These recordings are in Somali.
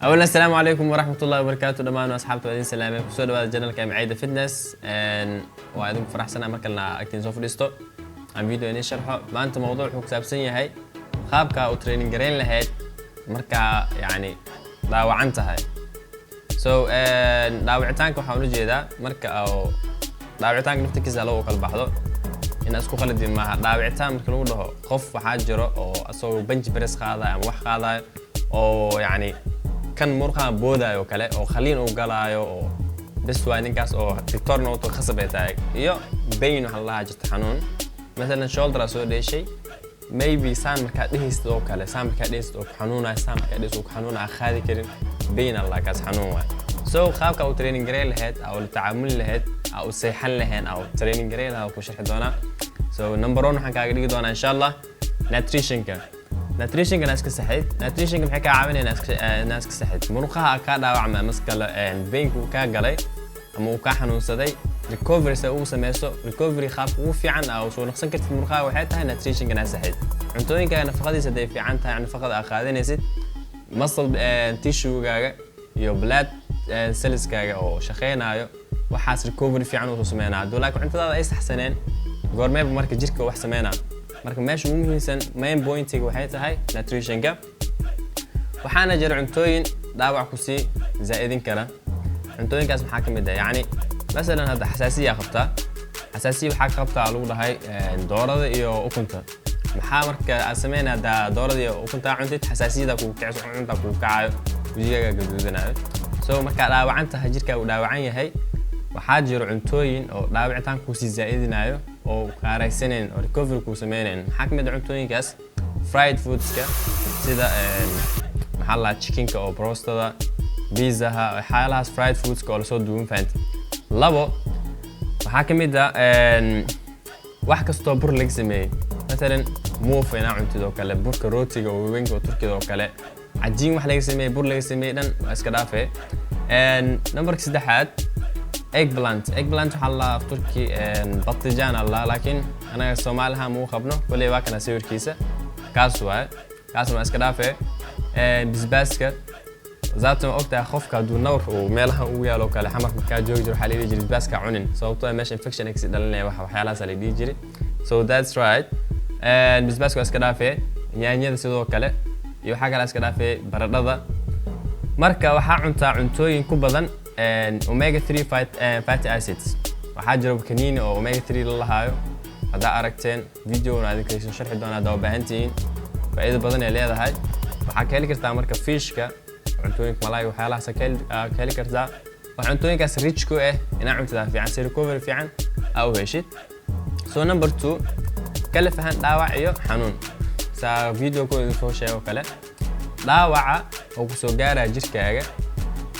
اولا السلام عليكم ورحمه الله وبركاته دمان اصحابتي wadin salaamay ku soo dhawaada channelka Maciida Fitness waa idin faraxsana markana agtiin soo fadhiisto aan video inii sharxo maanta mowduuc ku saabsan yahay qaabka u training gareyn lahayd marka yani dhaawacan tahay dhaawacitaanka waxa uu jeedaa marka dhaawacitaanka naftiisa loo kala baxdo in isku qalad ma dhaawacitaan marka lagu dhaho qof waxa jiro oo asoo bench press qaadayo ama wax qaadayo oo yani kan murqaha boodayo kale oo khaliin uu galaayo oo bas waa ninkaas oo return auto khasab ay tahay iyo bayn waxa la jirta xanuun mesela shoulder soo dheeshay maybe saan marka dhihist oo kale saan marka dhihist oo xanuunay saan marka dhihist oo xanuunay qaadi karin bayn Allah kaas xanuun waay qaabka uu training gareyn lahayd oo la tacaamul lahayd oo seexan lahayn oo training gareyn lahayd ku sharxi doona number 1 waxaan kaaga dhigi doonaa insha Allah nutrition kana iska saxid nutrition maxay ka caawinaysaa iska saxid muruqaha ka dhaawacma maskala vein-ku ka galay ama uu ka xanuunsaday recovery uu sameeyo recovery qaab ugu fiican oo soo noqon kartid muruqaha waxay tahay nutrition kana saxid cuntooyinka nafaqadiisa day fiican tahay nafaqada aad qaadanaysid muscle tissue-gaaga iyo blood cells-kaaga oo shaqeynaayo waxaas recovery fiican uu sameeynaa dulaa cuntadaada ay saxsaneen goormeeb marka jirka wax sameeynaa marka meesha ugu muhiimsan main point-iga waxay tahay nutrition-ka waxaana jira cuntooyin dhaawac ku sii zaa'idin kara cuntooyinkaas maxaa ka mid ah yani mesela hada xasaasiya qabta xasaasiya waxa qabta lagu dhahay doorada iyo ukunta maxaa marka aad sameynaa doorada iyo ukunta cuntid xasaasiyada ku kicso cunta ku kacayo wajigaaga gaduudanayo marka dhaawacanta jirka uu dhaawacan yahay waxaa jira cuntooyin oo dhaawicitaan ku sii zaa'idinayo oo qaaraysaneen oo recovery ku sameeyeen maxaa ka mid ah cuntooyinkaas fried foods-ka sida maxaa la chicken-ka oo broastada pizza-ha waxyaalahaas fried foods-ka oo la soo duwan faant labo waxaa ka mid ah wax kastoo bur laga sameeyay مثلا موف ina cuntido kale burka rootiga oo weynka oo turkiga oo kale cajiin wax laga sameeyay bur laga sameeyay dhan iska dhaafay number 3 eggplant waxa la turki batijaan Allah laakiin anaga Soomaaliha ma qabno kulay waa kana sawirkiisa kaas ma iska dhaafay bisbaaska zaadto ogta qofka haduu nawr oo meelaha uu yaalo kale xamar marka joogjo waxa la yiri bisbaaska cunin sababtoo ah meesha infection ay dhalanay waxyaalahaas la dhigi jiray that's right bisbaaska iska dhaafay yaanyada sidoo kale iyo waxa kale iska dhaafay baradhada marka waxa cuntaa cuntooyin ku badan omega 3 fatty acids waxa jira kaniini oo omega 3 la lahayo hada aragteen video aan idin sharxi doonaa daaw baahantiin faa'iido badan ay leedahay waxa ka heli kartaa marka fish-ka cuntooyinka malaay waxyaalahaas ka heli kartaa waxa cuntooyinkaas rich ku ah ina cuntada fiican si recovery fiican aw heshid number 2 kala fahan dhaawac iyo xanuun video ko idin soo sheego kale dhaawaca oo ku soo gaaraa jirkaaga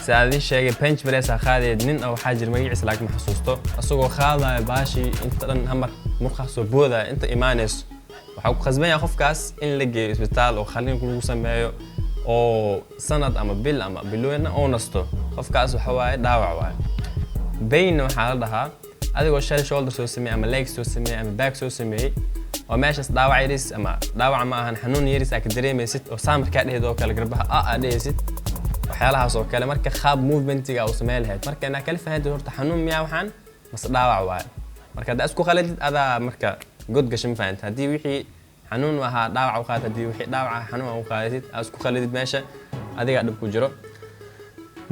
saadii sheegay bench press qaadid nin oo waxa jir magaciisa laag ma xasuusto asagoo qaadaya baashi inta dhan hamar murqaso booda inta imaanayso waxa ku qasban yahay qofkaas in la geeyo isbitaal oo khaliin lagu sameeyo oo sanad ama bil ama bilooyin oo nasto qofkaas waxa waaye dhaawac waaye bayn waxa la dhahaa adigoo shoulder soo sameeyay ama legs soo sameeyay ama back soo sameeyay oo meeshas dhaawac yaris ama dhaawac ma ahan xanuun yaris aad ka dareemaysid oo saamarka dhehdo kala garbaha dhehaysid waxyaalahaas oo kale marka qaab movement-iga oo sameeyay lahayd marka ana kala fahanto horta xanuun miyaa waxaan mas dhaawac waay marka hada isku qaladid ada marka god gashin fahanto hadii wixii xanuun waxa dhaawac u qaad hadii wixii dhaawac xanuun u qaadid isku qaladid meesha adiga dhib ku jiro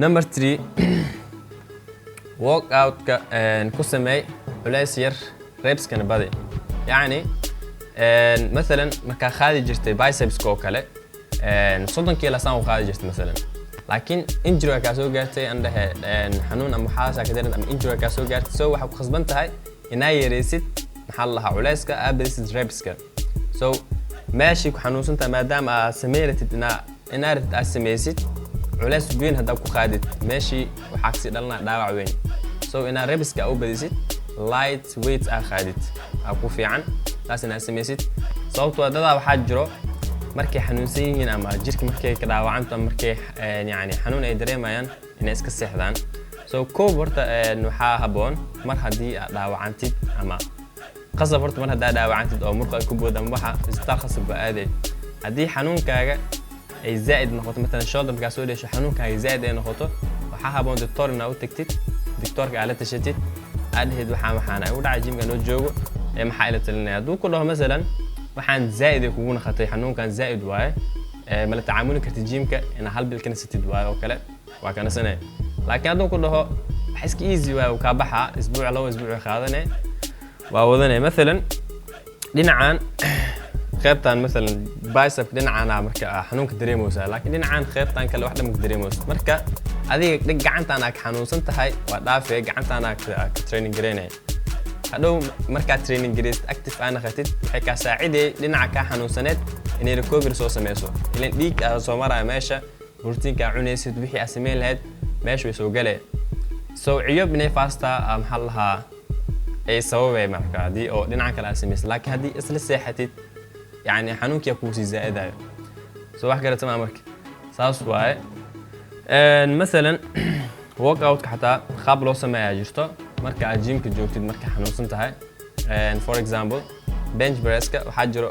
number 3 workout-ka ku sameey culays yar reps kana badi يعني مثلا marka qaadi jirtay biceps ko kale 30 kilo saan u qaadi jirtay مثلا laakiin injury ka soo gaartay andahe xanuun ama xaasa ka daran ama injury ka soo gaartay soo waxa ku khasban tahay inay yareysid maxaa laha culayska abadisid repska meeshii ku xanuunsanta maadaama aad sameeyatid inaad sameeysid culays weyn hada ku qaadid meeshii waxa ka sii dhalna dhaawac weyn inaad repska u badisid light weight qaadid ku fiican taasina sameeysid sababtoo ah dada waxa jiro markay xanuunsan yihiin ama jirka markay ka dhaawacanta markay yani xanuun ay dareemayaan inay iska seexdaan koob horta waxa haboon mar hadii aad dhaawacantid ama qasab horta mar hadaa dhaawacantid oo murqa ku boodam waxa isbitaal qasab aaday hadii xanuunkaaga أي زائد نقطة مثلا shoulder markaa soo dheesho xanuunka ay zaid ay noqoto waxaa haboon doctor inaad u tagtid doctorka aad la tashatid aad dhahid waxaan ay u dhacay jimka noo joogo ee maxaa ila talinaya hadduu ku dhaho masalan waxaan zaid ay kugu naqatay xanuunkan zaid waaye ma la tacaamuli kartid jimka in hal bil kana sitid waaye oo kale waa kana sanay laakiin hadduu ku dhaho wax iska easy waaye uu ka baxa isbuuc laba isbuuc qaadanay waa wadanay masalan dhinacan qaybtan masalan bicep dhinacana marka xanuunka dareemaysa laakiin dhinacan qaybtan kale wax dhamma dareemaysa marka adiga dhig gacantan aad xanuunsan tahay waa dhaafay gacantan aad ka training gareynay hadhow marka training gareys active ana qatid waxay ka saaciday dhinaca ka xanuunsaneed inay recovery soo sameeyso ileen dhiig soo maraa meesha routiinka cunaysid wixii aad sameyn lahayd meesha way soo galee soo ciyub inay faasta maxaa lahaa ay sababay marka hadii oo dhinaca kale aad sameeysid laakiin hadii isla seexatid يعني حنونك يكون زائد هاي سو واحد قال تمام مرك ساس واي مثلا ووك اوت حتى خاب لو سما جرتو مركا جيم كجوجتid marka xanuunsantahay for example bench presska waxa jiro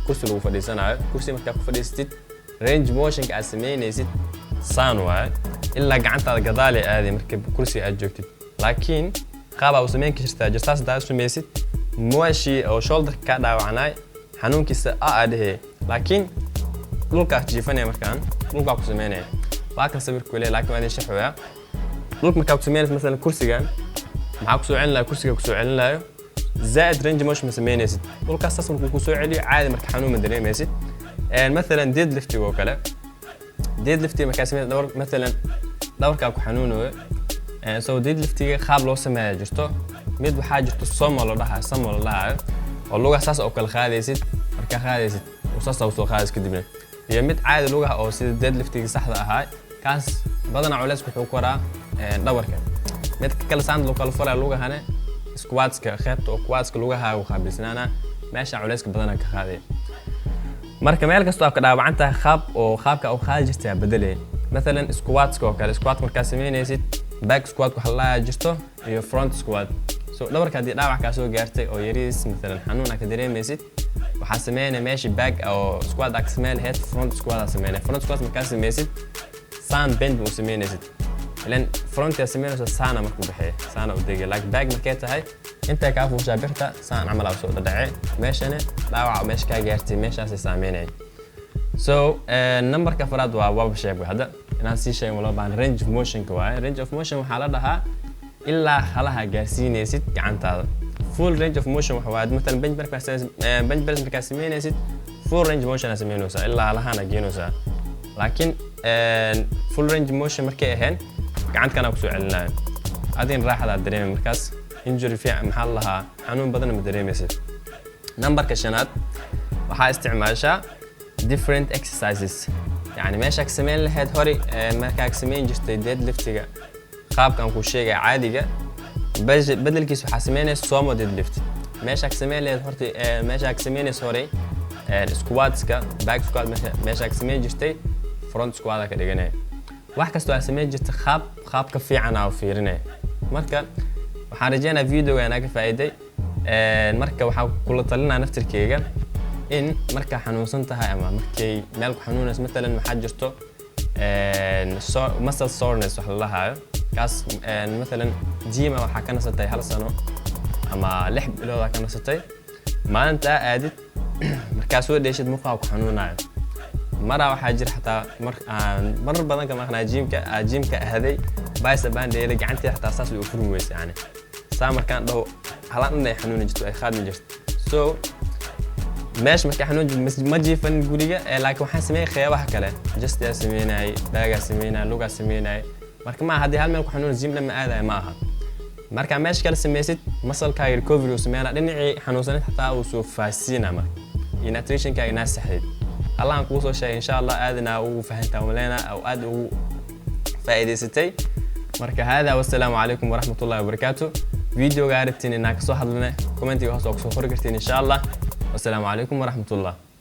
kursi lagu fadhiisanayo kursi marka ku fadhiistid range motion ka sameynaysid saan waay illa gacantaada gadaal ay aadi marka kursi aad joogtid laakiin qaab aad sameyn kartaa jirtaas daad sameeysid mooshi oo shoulder ka dhaawacnay xanuunkiisa aadhe laakiin dhulka jiifanay markaan dhulka ku sameynay waa ka sawirku leeyahay laakiin waan shaxoya dhulka marka ku sameynay مثلا kursigan maxaa ku soo celin lahayo kursiga ku soo celin lahayo zaid range motion sameynaysid dhulka asaas markuu ku soo celiyo caadi marka xanuun ma dareemaysid مثلا deadlift oo kale deadlift marka sameeyay dhawr مثلا dhawrka ku xanuunayo soo deadliftiga qaab loo sameeyo jirto mid waxa jirto somo la dhahayo oo lugaha saas oo kala qaadaysid marka qaadaysid oo saas soo qaadays kadibna iyo mid caadi lugaha oo sida deadliftiga saxda ahaa kaas badana culays wuxuu koraa dhabarka mid kala saan loo kala falay lugahana squatska qaybta oo squatska lugaha uu qaabilsanaana meesha culayska badana ka qaaday marka meel kasta oo ka dhaawacanta qaabka oo qaadi jirtay bedelay مثلا squatska oo kale squat marka sameynaysid back squat waxa la jirto iyo front squat سو دورك هذه داوع كاسو جارتي أو يريس مثلاً حنونك دريم يزيد وحاسمينه ماشي باك أو سكواد أكسمال هيد فرونت سكواد أسمينه فرونت سكواد مكاسم يزيد سان بند مسمين يزيد لأن فرونت يسمينه سانا مركوب حيه سانا ودقيقة لكن باك مكيته هاي أنت كافو شابرته سان عمل أو سود دعي ماشي أنا داوع ماشي كجارتي ماشي أسي سامينه سو النمبر كفراد واب شيء هذا ناس شيء ولا بعن رينج اوف موشن كواي رينج اوف موشن وحالتها إلا خلاها جالسين ست كعنتها full range of motion وحواد مثلا بنج برس مكاسمين ست full range motion اسمينه سا إلا على هنا جينوسا لكن full range motion مركي هن كعنت كنا بسوي علنا هذين راح على الدريم مركز injury في محلها حنون بدنا مدريم يصير نمبر كشنات وحا استعمالها different exercises يعني ماشي أكسمين لهاد هوري مركا أكسمين جستي dead lifting qaabkan ku sheegay caadiga badalkiisu waxa sameynay somo deadlift meesha ka sameeyay horta meesha ka sameynay hore squatska back squat meesha ka sameeyay jirtay front squat ka dhiganay wax kasto ay sameeyay jirtay qaab ka fiican oo fiirinay marka waxaan rajeynaa videoga ka faa'iiday marka waxaan kula talinaa naftirkeyga in marka xanuunsan tahay ama markay meel ku xanuunays مثلا waxa jirto muscle soreness waxa la hayo كاس مثلا جيما waxaa ka nasatay hal sano ama 6 bilood ka nasatay maanta aadid markaas oo dheeshid muqaa ku xanuunayo mara waxa jir xataa mar badan ka maqnaa jiimka ahaday baaysa baandheelay gacantii xataa saas u furin weysay yani saamarkan dhaw halaan inay xanuun jirto ay qaadin jirto so meesh marka xanuun ma jiifan guriga laakiin waxaan sameeyay qeybaha kale just ya sameynay baaga sameynay luga sameynay marka ma hadii hal meel ku xanuun jiim lama aaday ma aha marka meesh kale sameeysid muscle-ka recovery oo sameeyana dhinacii xanuunsanid xataa uu soo faasiina marka nutrition-ka ina saxid Allah aan ku soo sheegay insha Allah aadna uu fahantaa waleena oo aad uu faa'iideysatay marka hada wassalaamu alaykum wa rahmatullahi wa barakatuh video gaartin inaa ka soo hadlana commentiga hoos oo ku soo qori kartiin insha Allah والسلام عليكم ورحمة الله.